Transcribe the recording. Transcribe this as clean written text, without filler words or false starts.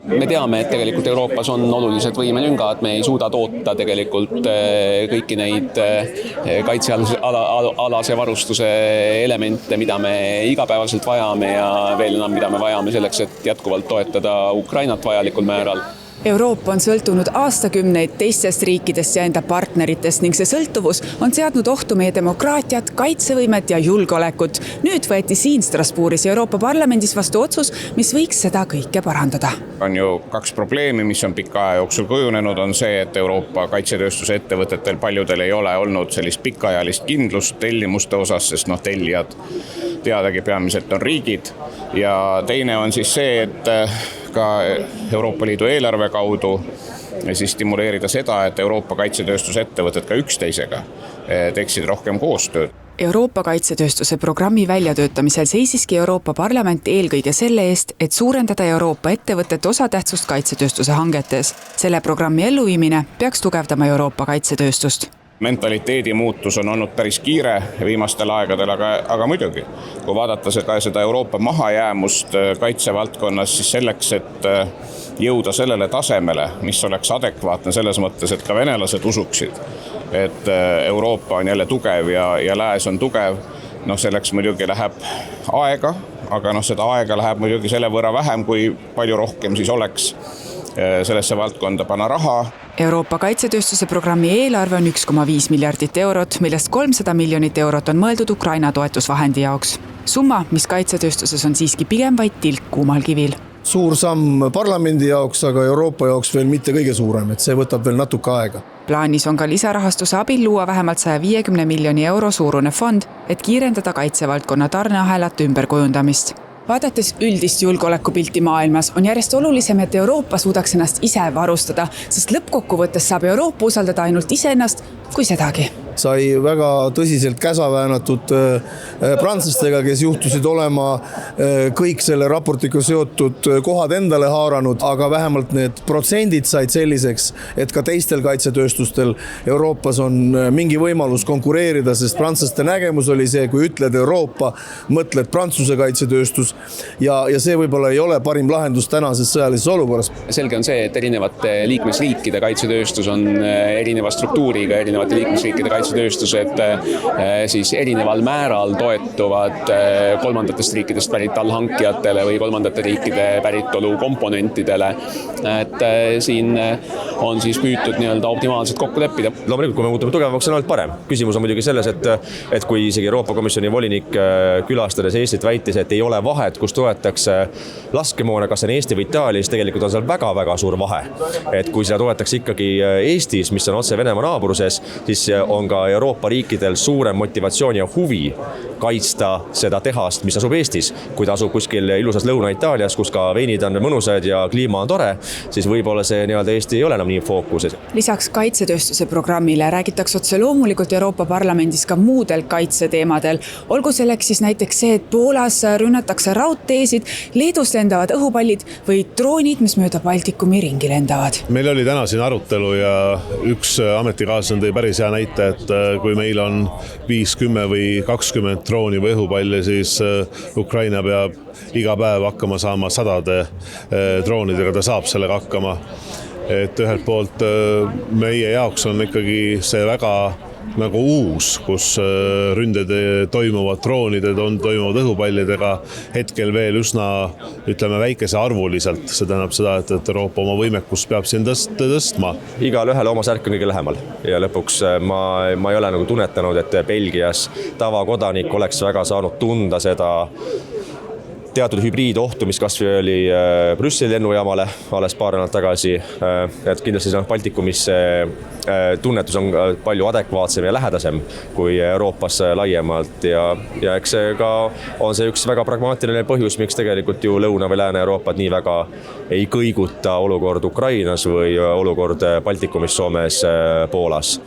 Me teame, et tegelikult Euroopas on olulised võimelüngad, me ei suuda toota tegelikult kõiki neid kaitsealase varustuse elemente, mida me igapäevaselt vajame ja veel enam, mida me vajame selleks, et jätkuvalt toetada Ukrainat vajalikul määral. Euroopa on sõltunud aastakümneid teistest riikidest ja enda partneritest ning see sõltuvus on seadnud ohtu meie demokraatiat, kaitsevõimet ja julgeolekut. Nüüd võeti siin Strasbourgis Euroopa Parlamendis vastu otsus, mis võiks seda kõike parandada. On ju kaks probleemi, mis on pika aja jooksul kujunenud, on see, et Euroopa kaitsetööstuse ettevõtetel paljudel ei ole olnud sellist pikaajalist kindlust tellimuste osas, sest tellijad teadagi peamiselt on riigid. Ja teine on siis see, et ka Euroopa Liidu eelarve kaudu siis stimuleerida seda, et Euroopa kaitsetööstuse ettevõtted ka üksteisega teeksid rohkem koostööd. Euroopa kaitsetööstuse programmi väljatöötamisel seisiski Euroopa Parlament eelkõige selle eest, et suurendada Euroopa ettevõtete osatähtsust kaitsetööstuse hangetes. Selle programmi elluviimine peaks tugevdama Euroopa kaitsetööstust. Mentaliteedi muutus on olnud päris kiire viimastel aegadel, aga muidugi, kui vaadata seda Euroopa mahajäämust kaitsevaldkonnas, siis selleks, et jõuda sellele tasemele, mis oleks adekvaatne selles mõttes, et ka venelased usuksid, et Euroopa on jälle tugev ja lääs on tugev, selleks muidugi läheb aega, aga seda aega läheb muidugi selle võrra vähem, kui palju rohkem siis oleks sellesse valdkonda panna raha. Euroopa kaitsetööstuse programmi eelarve on 1,5 miljardit eurot, millest 300 miljonit eurot on mõeldud Ukraina toetusvahendi jaoks. Summa, mis kaitsetööstuses on siiski pigem vaid tilk kuumal kivil. Suur samm parlamendi jaoks, aga Euroopa jaoks veel mitte kõige suurem, et see võtab veel natuke aega. Plaanis on ka lisarahastuse abil luua vähemalt 150 miljoni euro suurune fond, et kiirendada kaitsevaldkonna tarneahelate ümberkujundamist. Vaadates üldist julgeolekupilti maailmas on järjest olulisem, et Euroopa suudaks ennast ise varustada, sest lõppkokkuvõttes saab Euroopa usaldada ainult iseennast, kui sedagi. Sai väga tõsiselt käsa väänatud prantslastega, kes juhtusid olema kõik selle raportiga seotud kohad endale haaranud, aga vähemalt need protsendid said selliseks, et ka teistel kaitsetööstustel Euroopas on mingi võimalus konkureerida, sest prantslaste nägemus oli see, kui ütled Euroopa, mõtled Prantsuse kaitsetööstus ja see võib-olla ei ole parim lahendus tänases sõjalises olukorras. Selge on see, et erinevate liikmesriikide kaitsetööstus on erineva struktuuriga, erinevate liikmesriikide kaitsetööstused siis erineval määral toetuvad kolmandatest riikidest pärit allhankijatele või kolmandate riikide päritolu komponentidele. Et siin on siis püütud optimaalselt kokku leppida. Loomulikult, kui me muutume tugevamaks, on ainult parem. Küsimus on muidugi selles, et kui isegi Euroopa Komisjoni volinik külastades Eestit väitis, et ei ole vahet, kus toetakse laskemoona, kas on Eesti või Itaalia, siis tegelikult on seal väga-väga suur vahe. Et kui seda toetakse ikkagi Eestis, mis on otse Venemaa naaburuses, siis on ka Euroopa riikidel suurem motivatsioon ja huvi kaitsta seda tehast, mis asub Eestis. Kui ta asub kuskil ilusas Lõuna-Itaalias, kus ka veinid on mõnusad ja kliima on tore, siis võib-olla see Eesti ei ole enam nii fookuses. Lisaks kaitsetööstuse programmile räägitakse otse loomulikult Euroopa Parlamendis ka muudel kaitseteemadel. Olgu selleks siis näiteks see, et Poolas rünnatakse raudteesid, Leedus lendavad õhupallid või droonid, mis mööda Baltikumi ringi lendavad. Meil oli täna siin arutelu ja üks ametikaaslane tõi päris hea näite, et kui meil on 5-10 või 20 drooni või õhupalli, siis Ukraina peab iga päev hakkama saama 100 droonidega, ta saab sellega hakkama. Et ühelt poolt meie jaoks on ikkagi see väga nagu uus, kus ründed toimuvad droonide, toimuvad õhupallidega hetkel veel üsna, väikese arvuliselt. See tähendab seda, et Euroopa oma võimekust peab siin tõstma. Igal ühele oma särk on kõige lähemal ja lõpuks ma ei ole tunnetanud, et Belgias tavakodanik oleks väga saanud tunda seda teatud hübriidohtu, mis kasvõi oli Brüsseli lennujaamale alles paar nädalat tagasi. Et kindlasti Baltikumis tunnetus on palju adekvaatsem ja lähedasem kui Euroopas laiemalt ja eks see ka on see üks väga pragmaatiline põhjus, miks tegelikult ju Lõuna- või Lääne-Euroopat nii väga ei kõiguta olukord Ukrainas või olukord Baltikumis, Soomes, Poolas.